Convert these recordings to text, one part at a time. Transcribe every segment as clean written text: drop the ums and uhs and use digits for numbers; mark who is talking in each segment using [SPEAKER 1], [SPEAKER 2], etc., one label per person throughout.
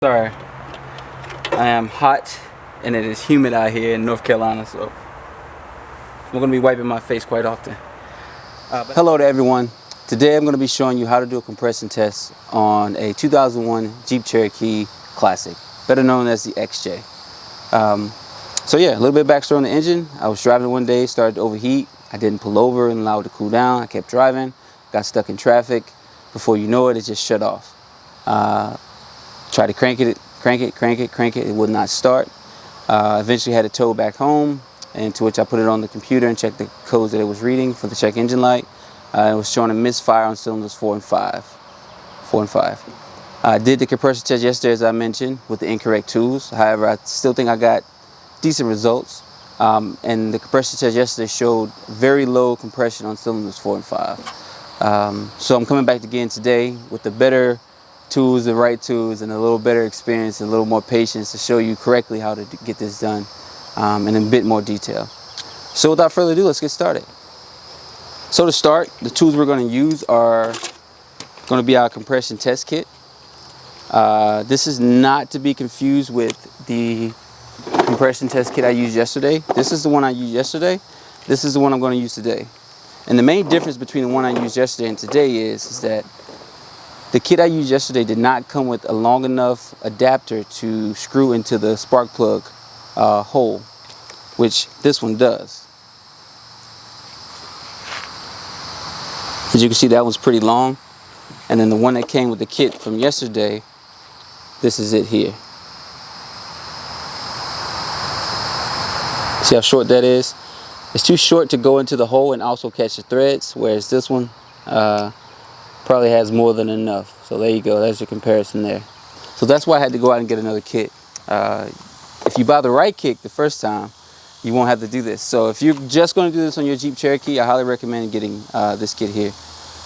[SPEAKER 1] Sorry, I am hot and it is humid out here in North Carolina, so I'm going to be wiping my face quite often. Hello to everyone. Today I'm going to be showing you how to do a compression test on a 2001 Jeep Cherokee Classic, better known as the XJ. So yeah, a little bit of backstory on the engine. I was driving one day, started to overheat. I didn't pull over and allow it to cool down. I kept driving, got stuck in traffic. Before you know it, it just shut off. Tried to crank it, it would not start. Eventually had it towed back home, and to which I put it on the computer and checked the codes that it was reading for the check engine light. It was showing a misfire on cylinders 4 and 5. I did the compressor test yesterday, as I mentioned, with the incorrect tools. However, I still think I got decent results. And the compressor test yesterday showed very low compression on cylinders 4 and 5. So I'm coming back again today with the better tools, the right tools, and a little better experience and a little more patience to show you correctly how to get this done in a bit more detail. So without further ado, let's get started. So to start, the tools we're going to use are going to be our compression test kit. This is not to be confused with the compression test kit I used yesterday. This is the one I used yesterday. This is the one I'm going to use today. And the main difference between the one I used yesterday and today is that the kit I used yesterday did not come with a long enough adapter to screw into the spark plug hole, which this one does. As you can see, that one's pretty long. And then the one that came with the kit from yesterday, this is it here. See how short that is? It's too short to go into the hole and also catch the threads, whereas this one probably has more than enough. So there you go, there's your comparison there. So that's why I had to go out and get another kit. If you buy the right kit the first time, you won't have to do this. So if you're just going to do this on your Jeep Cherokee, I highly recommend getting this kit here.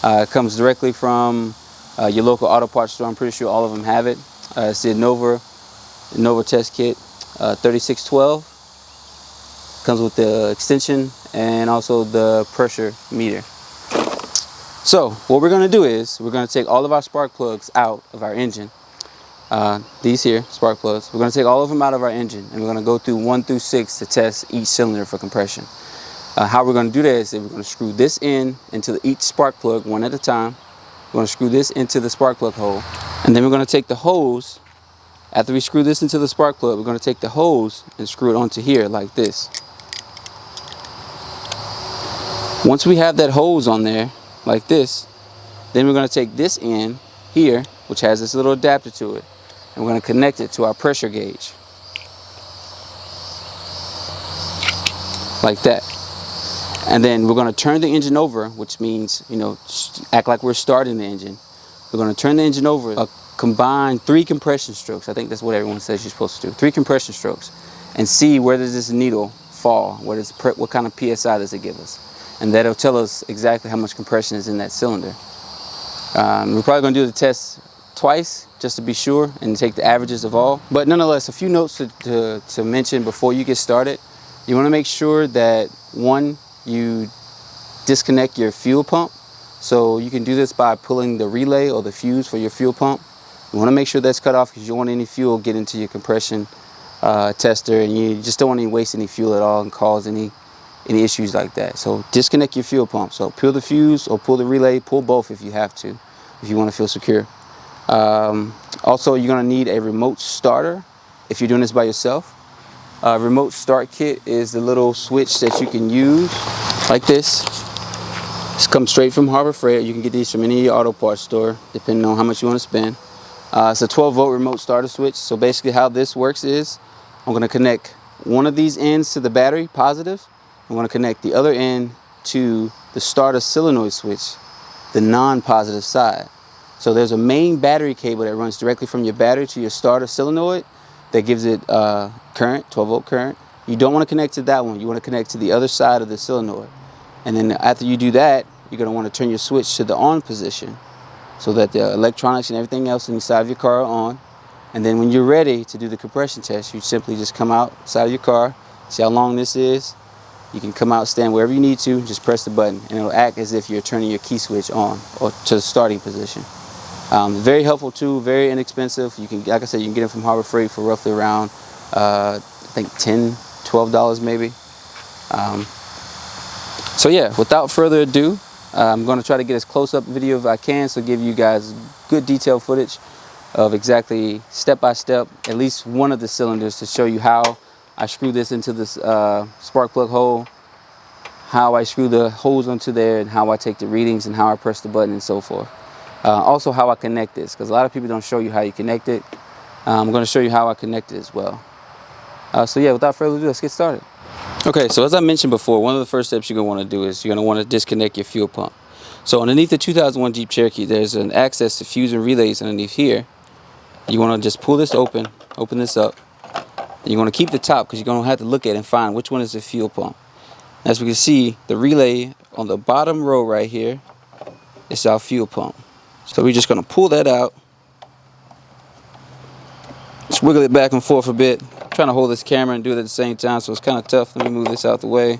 [SPEAKER 1] It comes directly from your local auto parts store. I'm pretty sure all of them have it. It's the Nova test kit 3612. Comes with the extension and also the pressure meter. So what we're going to do is we're going to take all of our spark plugs out of our engine. These here, spark plugs. We're going to take all of them out of our engine, and we're going to go through 1 through 6 to test each cylinder for compression. How we're going to do that is that we're going to screw this in into each spark plug one at a time. We're going to screw this into the spark plug hole, and then we're going to take the hose. After we screw this into the spark plug, we're going to take the hose and screw it onto here like this. Once we have that hose on there like this, then we're going to take this in here, which has this little adapter to it, and we're going to connect it to our pressure gauge like that. And then we're going to turn the engine over, which means, you know, act like we're starting the engine. We're going to turn the engine over a combined 3 compression strokes. I think that's what everyone says you're supposed to do, 3 compression strokes, and see where does this needle fall, what kind of PSI does it give us. And that'll tell us exactly how much compression is in that cylinder. We're probably going to do the test twice just to be sure and take the averages of all. But nonetheless, a few notes to mention before you get started. You want to make sure that, one, you disconnect your fuel pump. So you can do this by pulling the relay or the fuse for your fuel pump. You want to make sure that's cut off because you don't want any fuel get into your compression tester, and you just don't want to waste any fuel at all and cause any issues like that. So disconnect your fuel pump. So pull the fuse or pull the relay, pull both if you have to, if you want to feel secure. Also, you're going to need a remote starter if you're doing this by yourself. Remote start kit is the little switch that you can use like this. This comes straight from Harbor Freight. You can get these from any of your auto parts store, depending on how much you want to spend. It's a 12-volt remote starter switch. So basically how this works is I'm going to connect one of these ends to the battery, positive. I'm going to connect the other end to the starter solenoid switch, the non-positive side. So there's a main battery cable that runs directly from your battery to your starter solenoid that gives it current, 12-volt current. You don't want to connect to that one. You want to connect to the other side of the solenoid. And then after you do that, you're going to want to turn your switch to the on position so that the electronics and everything else inside of your car are on. And then when you're ready to do the compression test, you simply just come outside of your car, see how long this is. You can come out, stand wherever you need to, just press the button, and it'll act as if you're turning your key switch on or to the starting position. Very helpful tool, very inexpensive. You can, like I said, you can get it from Harbor Freight for roughly around I think $10–12 maybe. So yeah, without further ado, I'm going to try to get as close up video as I can, so give you guys good detailed footage of exactly step by step at least one of the cylinders, to show you how I screw this into this spark plug hole, how I screw the hose onto there, and how I take the readings, and how I press the button, and so forth. Also how I connect this, because a lot of people don't show you how you connect it. I'm going to show you how I connect it as well. So yeah, without further ado, let's get started. Okay, so as I mentioned before, one of the first steps you're going to want to do is you're going to want to disconnect your fuel pump. So underneath the 2001 Jeep Cherokee, there's an access to fuse and relays underneath here. You want to just pull this open this up. And you want to keep the top, because you're going to have to look at it and find which one is the fuel pump. As we can see, the relay on the bottom row right here is our fuel pump. So we're just going to pull that out. Just wiggle it back and forth a bit. I'm trying to hold this camera and do it at the same time, so it's kind of tough. Let me move this out the way.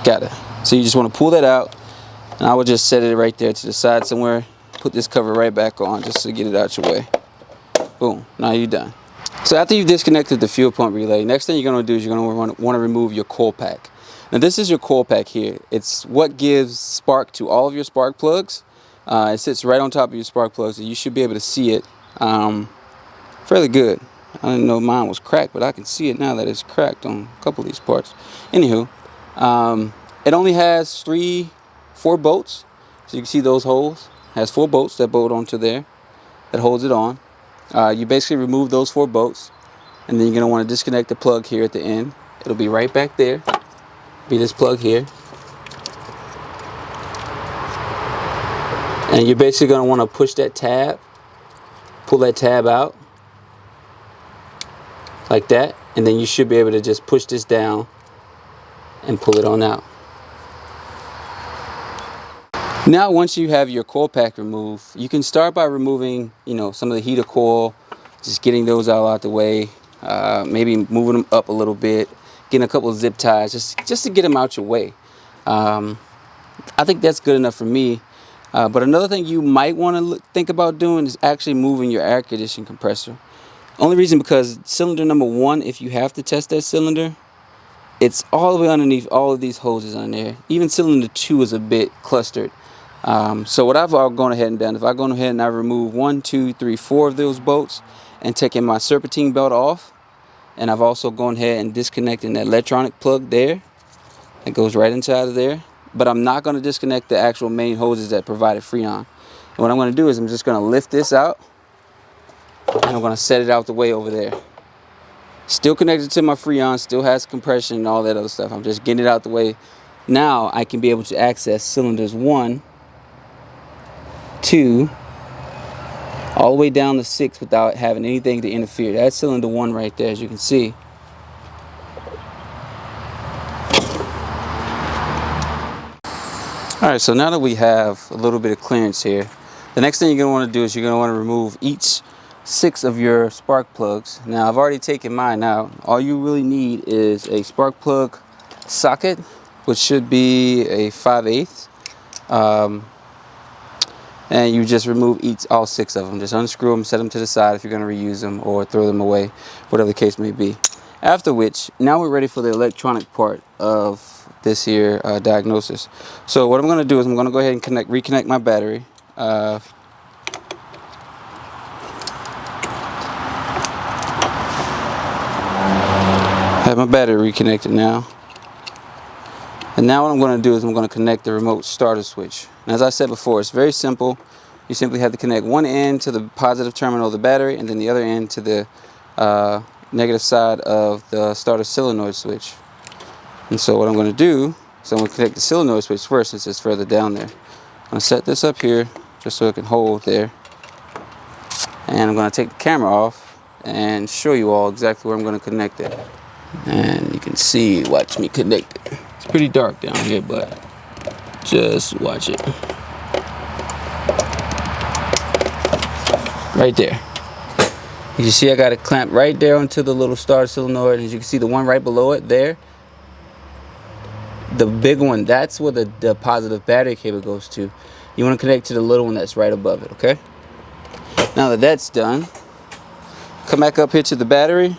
[SPEAKER 1] Got it. So you just want to pull that out, and I would just set it right there to the side somewhere. Put this cover right back on just to get it out your way. Boom. Now you're done. So after you've disconnected the fuel pump relay, next thing you're going to do is you're going to want to remove your coil pack. Now this is your coil pack here. It's what gives spark to all of your spark plugs. It sits right on top of your spark plugs, and you should be able to see it fairly good. I didn't know mine was cracked, but I can see it now that it's cracked on a couple of these parts. Anywho, it only has 4 bolts. So you can see those holes. It has 4 bolts that bolt onto there that holds it on. You basically remove those 4 bolts, and then you're going to want to disconnect the plug here at the end. It'll be right back there. Be this plug here. And you're basically going to want to push that tab, pull that tab out like that, and then you should be able to just push this down and pull it on out. Now once you have your coil pack removed, you can start by removing, some of the heater coil, just getting those out the way, maybe moving them up a little bit, getting a couple of zip ties, just to get them out your way. I think that's good enough for me. But another thing you might want to think about doing is actually moving your air conditioning compressor. Only reason because cylinder number 1, if you have to test that cylinder, it's all the way underneath all of these hoses on there. Even cylinder 2 is a bit clustered. So what I've gone ahead and done, if I go ahead and I remove 1, 2, 3, 4 of those bolts and taking my serpentine belt off, and I've also gone ahead and disconnected that electronic plug there. It goes right inside of there. But I'm not going to disconnect the actual main hoses that provided Freon. And what I'm going to do is I'm just going to lift this out, and I'm going to set it out the way over there. Still connected to my Freon, still has compression and all that other stuff. I'm just getting it out the way. Now I can be able to access cylinders 1, 2, all the way down to 6 without having anything to interfere. That's cylinder 1 right there, as you can see. Alright, so now that we have a little bit of clearance here, the next thing you're going to want to do is you're going to want to remove each 6 of your spark plugs. Now I've already taken mine out. All you really need is a spark plug socket, which should be a 5/8. And you just remove all 6 of them. Just unscrew them, set them to the side if you're going to reuse them, or throw them away, whatever the case may be. After which, now we're ready for the electronic part of this here diagnosis. So what I'm going to do is I'm going to go ahead and reconnect my battery. Have my battery reconnected now. And now what I'm going to do is I'm going to connect the remote starter switch. And as I said before, it's very simple. You simply have to connect one end to the positive terminal of the battery, and then the other end to the negative side of the starter solenoid switch. And so what I'm going to do is I'm going to connect the solenoid switch first, since it's further down there. I'm going to set this up here just so it can hold there. And I'm going to take the camera off and show you all exactly where I'm going to connect it. And you can see, watch me connect it. It's pretty dark down here, but just watch it. Right there. You see I got it clamped right there onto the little starter solenoid. As you can see, the one right below it there, the big one, that's where the positive battery cable goes to. You want to connect to the little one that's right above it, okay? Now that that's done, come back up here to the battery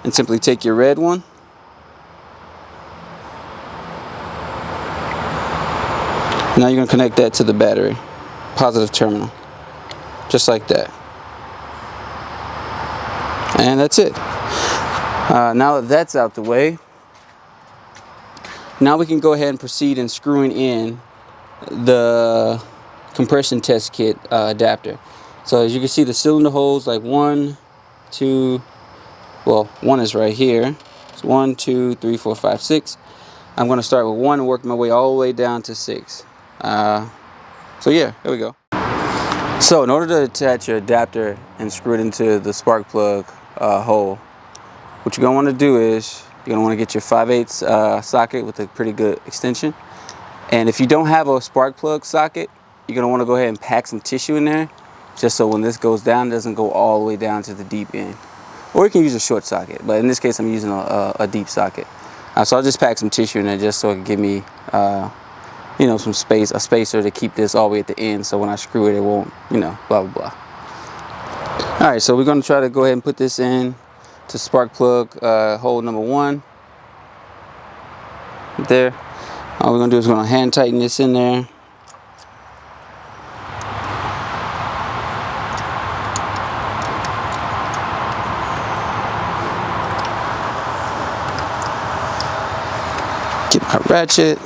[SPEAKER 1] and simply take your red one. Now you're going to connect that to the battery, positive terminal, just like that. And that's it. Now that that's out the way, now we can go ahead and proceed in screwing in the compression test kit adapter. So as you can see, the cylinder holes, like 1, 2, well, 1 is right here. It's 1, 2, 3, 4, 5, 6. I'm going to start with 1 and work my way all the way down to 6. So yeah, here we go. So in order to attach your adapter and screw it into the spark plug hole, what you're going to want to do is you're going to want to get your 5/8 socket with a pretty good extension. And if you don't have a spark plug socket, you're going to want to go ahead and pack some tissue in there, just so when this goes down, it doesn't go all the way down to the deep end. Or you can use a short socket, but in this case I'm using a deep socket. So I'll just pack some tissue in there just so it can give me you know, some space, a spacer to keep this all the way at the end, so when I screw it, it won't, you know, blah blah blah. Alright, so we're going to try to go ahead and put this in to spark plug hole number 1 there. All we're going to do is we're going to hand tighten this in there. Get my ratchet.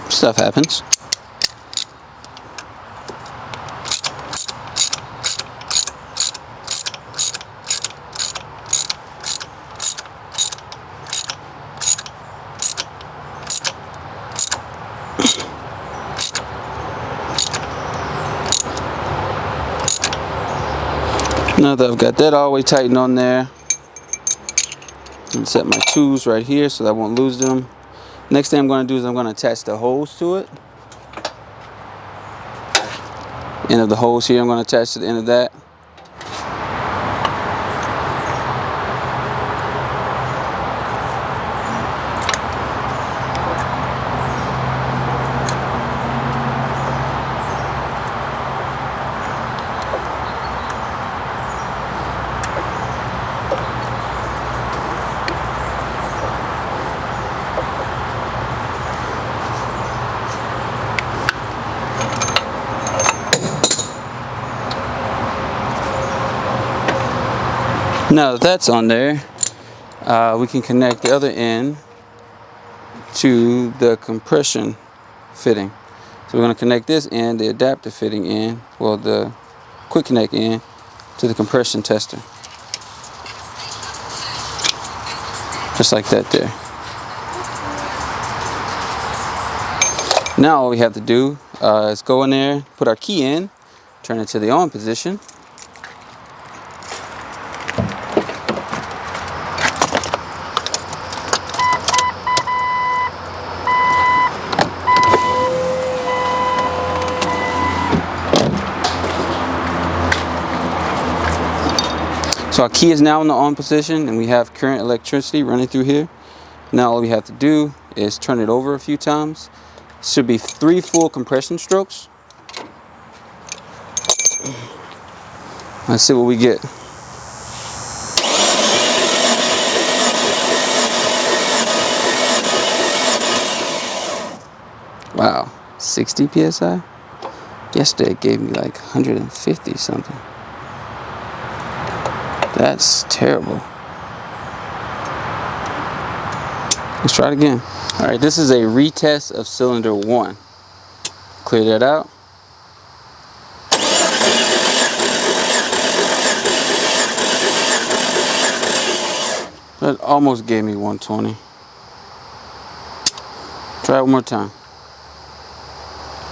[SPEAKER 1] Stuff happens. Now that I've got that all the way tightened on there, I'm gonna set my tools right here so that I won't lose them. Next thing I'm going to do is I'm going to attach the hose to it. End of the hose here, I'm going to attach to the end of that. Now that that's on there, we can connect the other end to the compression fitting. So we're going to connect this end, the adapter fitting in, well, the quick connect end, to the compression tester. Just like that there. Now all we have to do is go in there, put our key in, turn it to the on position. So our key is now in the on position and we have current electricity running through here. Now all we have to do is turn it over a few times. It should be 3 full compression strokes. Let's see what we get. Wow, 60 PSI? Yesterday it gave me like 150 something. That's terrible. Let's try it again. All right, this is a retest of cylinder 1. Clear that out. That almost gave me 120. Try it one more time.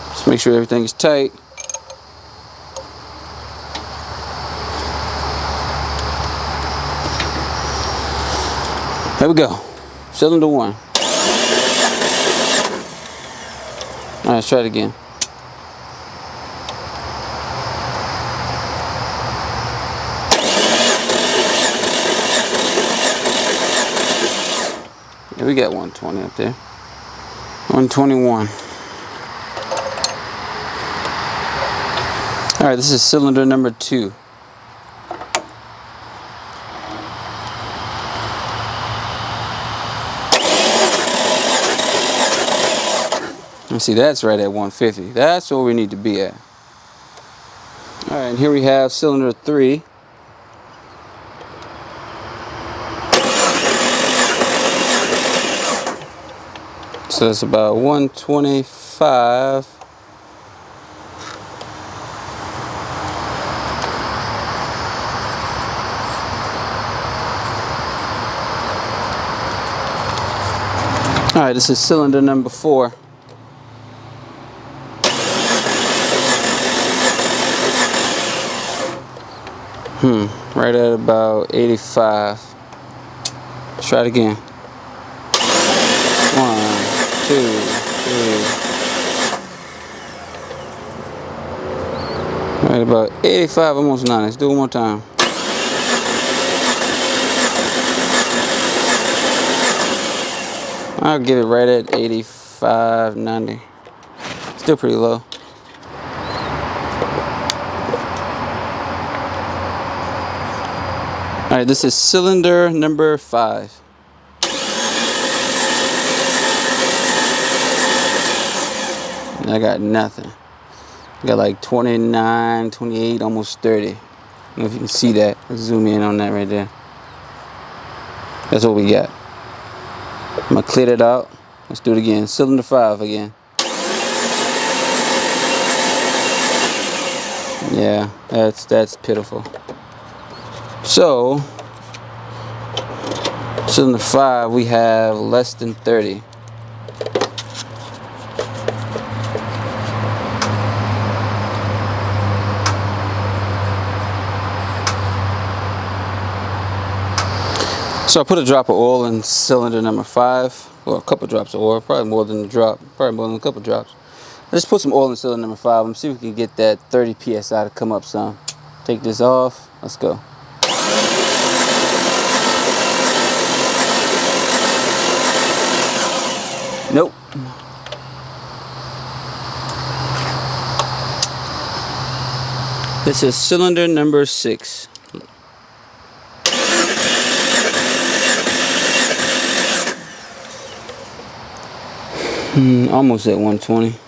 [SPEAKER 1] Just make sure everything is tight. There we go. Cylinder 1. All right, let's try it again. Yeah, we got 120 up there. 121. All right, this is cylinder number 2. Let's see, that's right at 150. That's where we need to be at. All right, and here we have cylinder 3. So it's about 125. All right, this is cylinder number 4. Right at about 85. Let's try it again. 1, 2, 3. Right about 85, almost 90. Let's do it one more time. I'll give it right at 85, 90. Still pretty low. All right, this is cylinder number 5. And I got nothing. I got like 29, 28, almost 30. I don't know if you can see that. Let's zoom in on that right there. That's what we got. I'm gonna clear it out. Let's do it again. Cylinder 5 again. Yeah, that's pitiful. So, cylinder 5, we have less than 30. So I put a drop of oil in cylinder number 5, or a couple drops of oil, probably more than a drop, probably more than a couple drops. I just put some oil in cylinder number 5 and see if we can get that 30 psi to come up some. Take this off. Let's go. Nope. This is cylinder number 6. Almost at 120.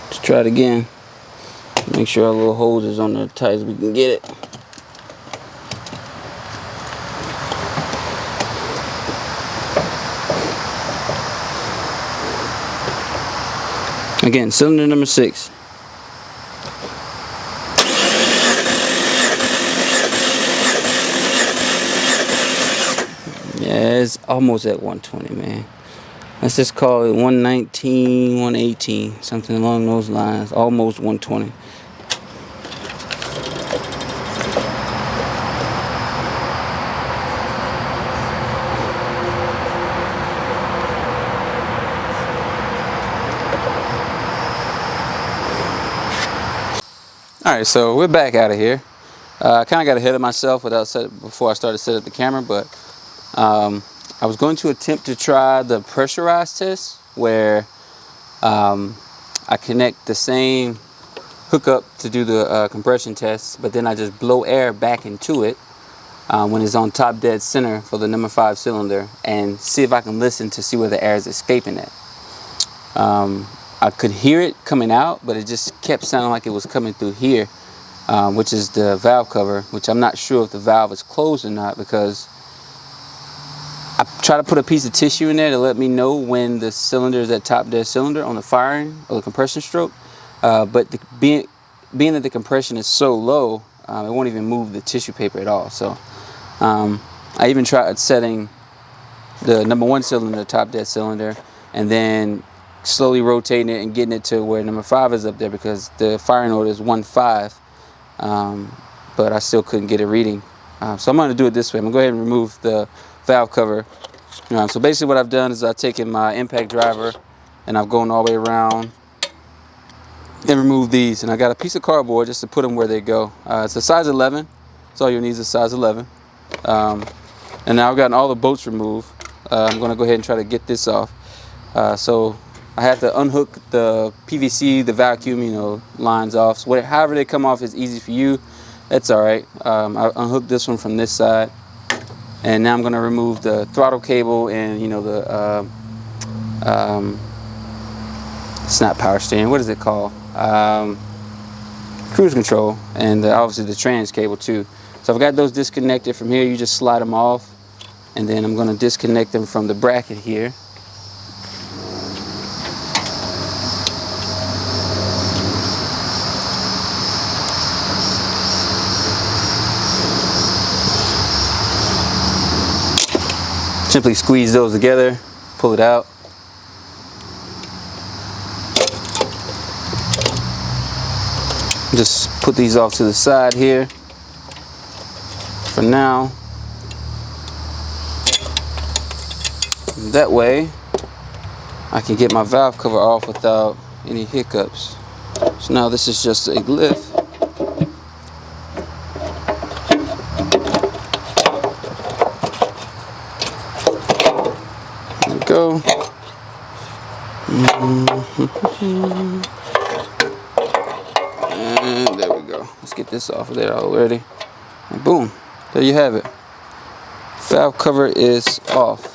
[SPEAKER 1] Let's try it again. Make sure our little hose is on there tight as we can get it. Again, cylinder number 6. Yeah, it's almost at 120, man. Let's just call it 119, 118, something along those lines. Almost 120. All right, so we're back out of here. I kind of got ahead of myself before I started setting up the camera, but I was going to attempt to try the pressurized test where I connect the same hookup to do the compression test, but then I just blow air back into it when it's on top dead center for the number 5 cylinder and see if I can listen to see where the air is escaping at. I could hear it coming out, but it just kept sounding like it was coming through here, which is the valve cover, which I'm not sure if the valve is closed or not, because I try to put a piece of tissue in there to let me know when the cylinder is at top dead cylinder on the firing or the compression stroke, but being that the compression is so low, it won't even move the tissue paper at all. So I even tried setting the number 1 cylinder top dead cylinder and then slowly rotating it and getting it to where number 5 is up there, because the firing order is 1.5, but I still couldn't get a reading. So I'm going to do it this way. I'm going to go ahead and remove the valve cover. So basically what I've done is I've taken my impact driver and I've gone all the way around and removed these. And I got a piece of cardboard just to put them where they go. It's a size 11. That's all you need is a size 11. And now I've gotten all the bolts removed. I'm going to go ahead and try to get this off. So I have to unhook the PVC, the vacuum, you know, lines off. So however they come off is easy for you. That's all right. I unhooked this one from this side. And now I'm going to remove the throttle cable and, you know, the it's not power steering. What is it called? Cruise control, and obviously the trans cable too. So I've got those disconnected from here. You just slide them off, and then I'm going to disconnect them from the bracket here. Simply squeeze those together, pull it out. Just put these off to the side here for now. That way I can get my valve cover off without any hiccups. So now this is just a lift. There we go. And there we go. Let's get this off of there already. And boom, there you have it. Valve cover is off.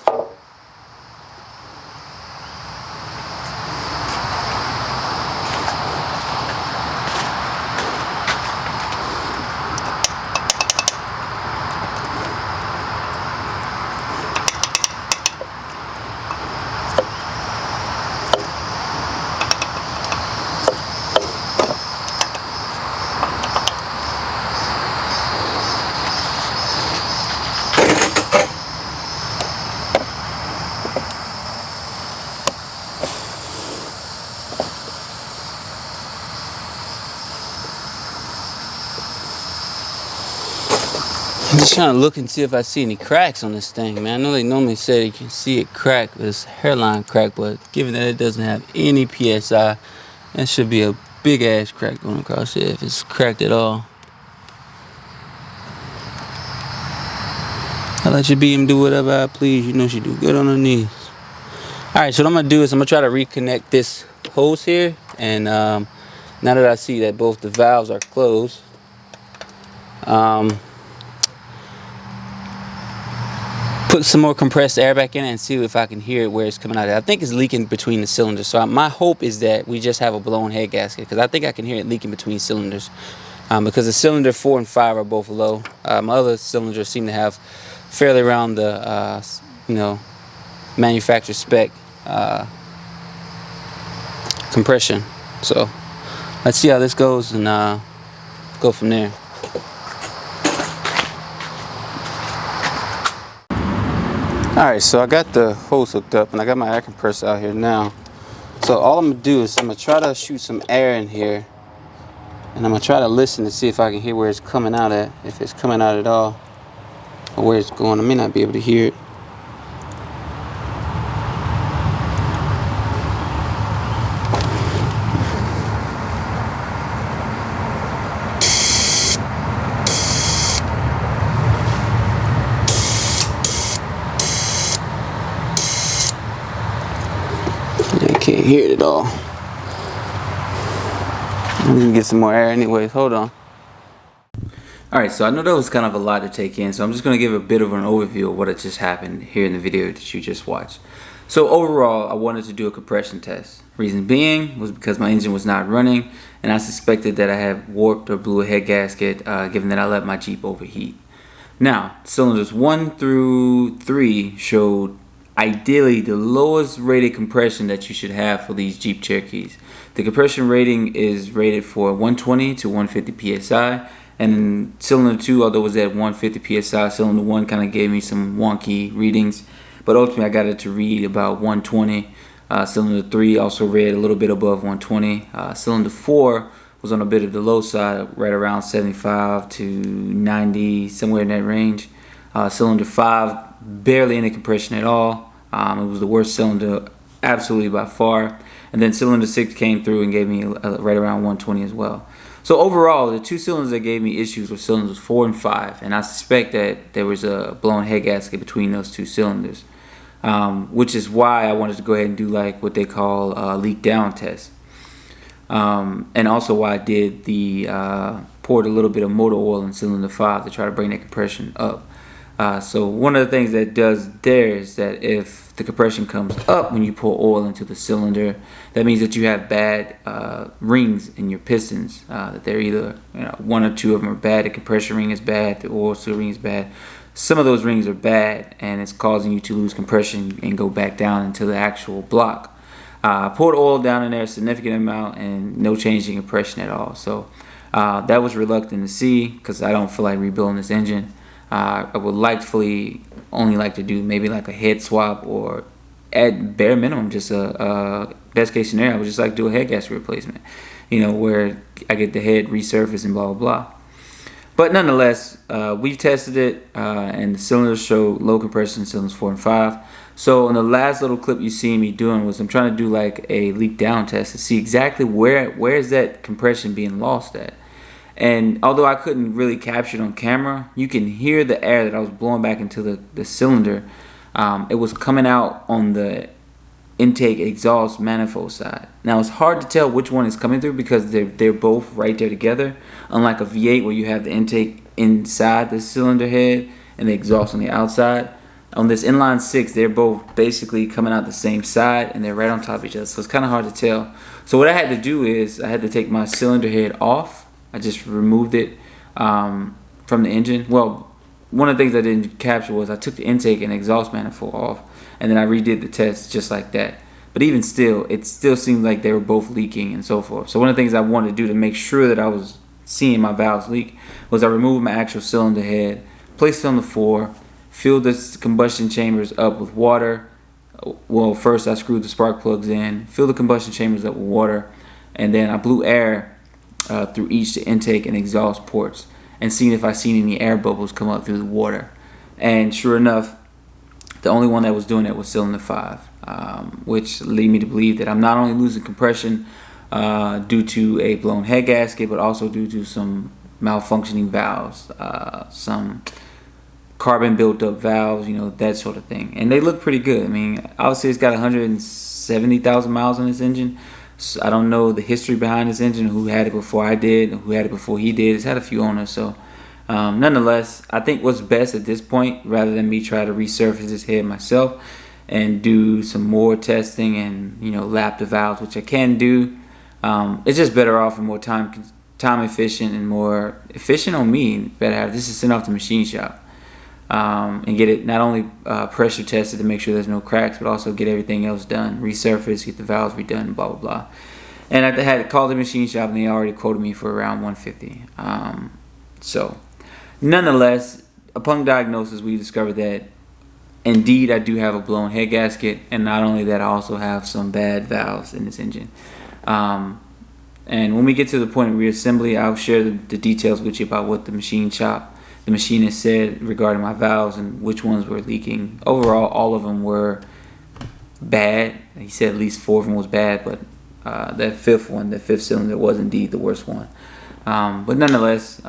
[SPEAKER 1] I'm just trying to look and see if I see any cracks on this thing, man. I know they normally say you can see it crack, this hairline crack, but given that it doesn't have any PSI, that should be a big ass crack going across here if it's cracked at all. I let your BM do whatever I please. You know she do good on her knees. Alright, so what I'm going to do is I'm going to try to reconnect this hose here. And now that I see that both the valves are closed, put some more compressed air back in it and see if I can hear it where it's coming out of. I think it's leaking between the cylinders. So my hope is that we just have a blown head gasket, because I think I can hear it leaking between cylinders. Because the cylinder 4 and 5 are both low. My other cylinders seem to have fairly around the you know, manufacturer spec compression. So let's see how this goes and go from there. Alright, so I got the hose hooked up and I got my air compressor out here now. So all I'm going to do is I'm going to try to shoot some air in here, and I'm going to try to listen to see if I can hear where it's coming out at, if it's coming out at all, or where it's going. I may not be able to hear it. I can't hear it at all. I'm gonna get some more air anyways. Hold on. Alright, so I know that was kind of a lot to take in, so I'm just going to give a bit of an overview of what had just happened here in the video that you just watched. So overall, I wanted to do a compression test. Reason being was because my engine was not running, and I suspected that I had warped or blew a head gasket, given that I let my Jeep overheat. Now, cylinders 1 through 3 showed ideally the lowest rated compression that you should have for these Jeep Cherokees. The compression rating is rated for 120 to 150 psi, and in cylinder 2, although it was at 150 psi, cylinder 1 kind of gave me some wonky readings, but ultimately I got it to read about 120. Cylinder 3 also read a little bit above 120. Cylinder 4 was on a bit of the low side, right around 75 to 90, somewhere in that range. Cylinder 5, barely any compression at all. It was the worst cylinder
[SPEAKER 2] absolutely by far. And then cylinder 6 came through and gave me right around 120 as well. So overall, the 2 cylinders that gave me issues were cylinders 4 and 5, and I suspect that there was a blown head gasket between those 2 cylinders, which is why I wanted to go ahead and do like what they call a leak down test, and also why I did the poured a little bit of motor oil in cylinder 5 to try to bring that compression up. So one of the things that does there is that if the compression comes up when you pour oil into the cylinder, that means that you have bad rings in your pistons. That they're either, one or two of them are bad. The compression ring is bad. The oil seal ring is bad. Some of those rings are bad, and it's causing you to lose compression and go back down into the actual block. I poured oil down in there, a significant amount, and no change in compression at all. So that was reluctant to see because I don't feel like rebuilding this engine. I would only like to do maybe like a head swap, or at bare minimum just a best case scenario, I would just like to do a head gasket replacement, where I get the head resurfaced and blah blah blah. But nonetheless, we've tested it, and the cylinders show low compression in cylinders 4 and 5. So in the last little clip you see me doing was I'm trying to do like a leak down test to see exactly where is that compression being lost at. And although I couldn't really capture it on camera, you can hear the air that I was blowing back into the cylinder. It was coming out on the intake exhaust manifold side. Now it's hard to tell which one is coming through because they're both right there together. Unlike a V8 where you have the intake inside the cylinder head and the exhaust on the outside. On this inline 6, they're both basically coming out the same side and they're right on top of each other. So it's kind of hard to tell. So what I had to do is I had to take my cylinder head off. I just removed it from the engine. Well, one of the things I didn't capture was I took the intake and exhaust manifold off, and then I redid the test just like that. But even still, it still seemed like they were both leaking and so forth. So one of the things I wanted to do to make sure that I was seeing my valves leak was I removed my actual cylinder head, placed it on the floor, filled the combustion chambers up with water. Well, first I screwed the spark plugs in, filled the combustion chambers up with water, and then I blew air through each the intake and exhaust ports and seeing if I seen any air bubbles come up through the water. And sure enough, the only one that was doing that was cylinder 5, which led me to believe that I'm not only losing compression due to a blown head gasket, but also due to some malfunctioning valves, some carbon built up valves, that sort of thing. And they look pretty good. I mean, obviously it's got 170,000 miles on this engine. So I don't know the history behind this engine, who had it before I did, who had it before he did. It's had a few owners, so nonetheless, I think what's best at this point, rather than me try to resurface this head myself and do some more testing and lap the valves, which I can do, it's just better off and more time efficient and more efficient on me. Better have this is sent off to machine shop and get it not only pressure tested to make sure there's no cracks, but also get everything else done, resurface, get the valves redone, blah blah blah. And I had called the machine shop and they already quoted me for around 150. So nonetheless, upon diagnosis, we discovered that indeed I do have a blown head gasket, and not only that, I also have some bad valves in this engine. And when we get to the point of reassembly, I'll share the details with you about what the machinist said regarding my valves and which ones were leaking. Overall, all of them were bad. He said at least 4 of them was bad, but that fifth cylinder was indeed the worst one. But nonetheless,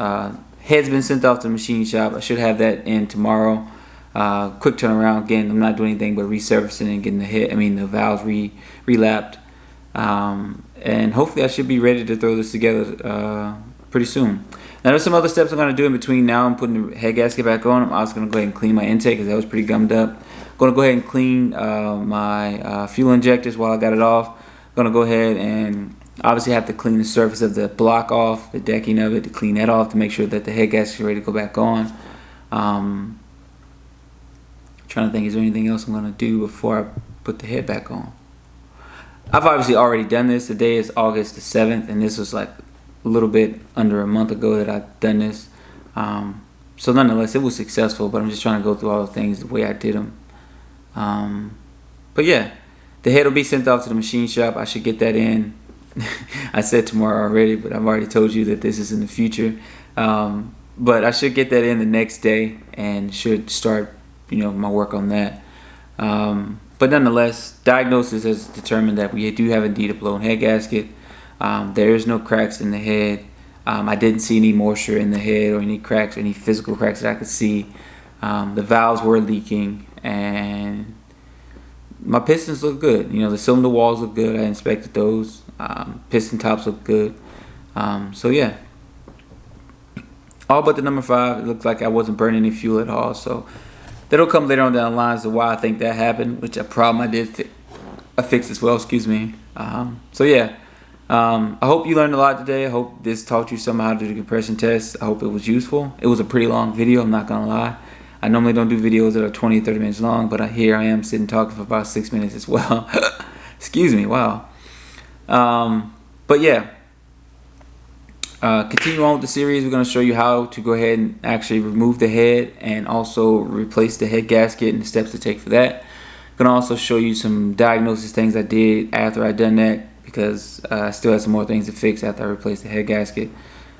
[SPEAKER 2] head's been sent off to the machine shop. I should have that in tomorrow. Quick turnaround. Again, I'm not doing anything but resurfacing and getting the valves relapped. And hopefully I should be ready to throw this together pretty soon. Now there's some other steps I'm going to do in between now and putting the head gasket back on. I'm also going to go ahead and clean my intake because that was pretty gummed up. I'm going to go ahead and clean my fuel injectors while I got it off. I'm going to go ahead and obviously have to clean the surface of the block off, the decking of it, to clean that off to make sure that the head gasket is ready to go back on. Trying to think, is there anything else I'm going to do before I put the head back on? I've obviously already done this. Today is August the 7th, and this was like a little bit under a month ago that I've done this. So nonetheless, it was successful, but I'm just trying to go through all the things the way I did them. But yeah, the head will be sent off to the machine shop. I should get that in. I said tomorrow already, but I've already told you that this is in the future. But I should get that in the next day and should start, my work on that. But nonetheless, diagnosis has determined that we do have indeed a blown head gasket. There is no cracks in the head. I didn't see any moisture in the head or any cracks, any physical cracks that I could see. The valves were leaking, and my pistons look good. You know, the cylinder walls look good. I inspected those. Piston tops look good. So yeah, all but the number 5. It looked like I wasn't burning any fuel at all. So that'll come later on down the line as to why I think that happened, which a problem I did fix as well. Excuse me. So yeah. I hope you learned a lot today. I hope this taught you somehow how to do the compression test. I hope it was useful. It was a pretty long video, I'm not gonna lie. I normally don't do videos that are 20-30 minutes long, but here I am sitting talking for about 6 minutes as well. Excuse me, wow. But yeah, continue on with the series. We're gonna show you how to go ahead and actually remove the head and also replace the head gasket and the steps to take for that. I'm gonna also show you some diagnosis things I did after I done that, because I still have some more things to fix after I replace the head gasket.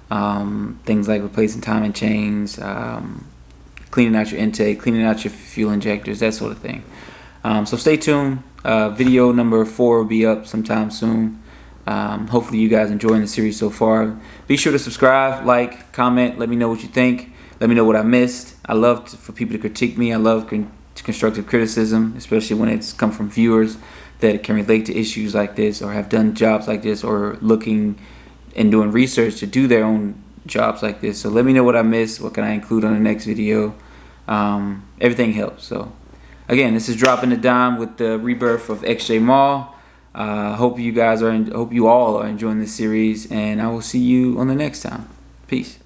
[SPEAKER 2] Things like replacing timing chains, cleaning out your intake, cleaning out your fuel injectors, that sort of thing. So stay tuned. Video number 4 will be up sometime soon. Hopefully you guys enjoying the series so far. Be sure to subscribe, like, comment, let me know what you think. Let me know what I missed. I love for people to critique me. I love constructive criticism, especially when it's come from viewers that can relate to issues like this, or have done jobs like this, or looking and doing research to do their own jobs like this. So let me know what I missed, what can I include on the next video. Everything helps. So again, this is Dropping the Dime with the rebirth of XJ Maul. Hope you all are enjoying this series, and I will see you on the next time. Peace.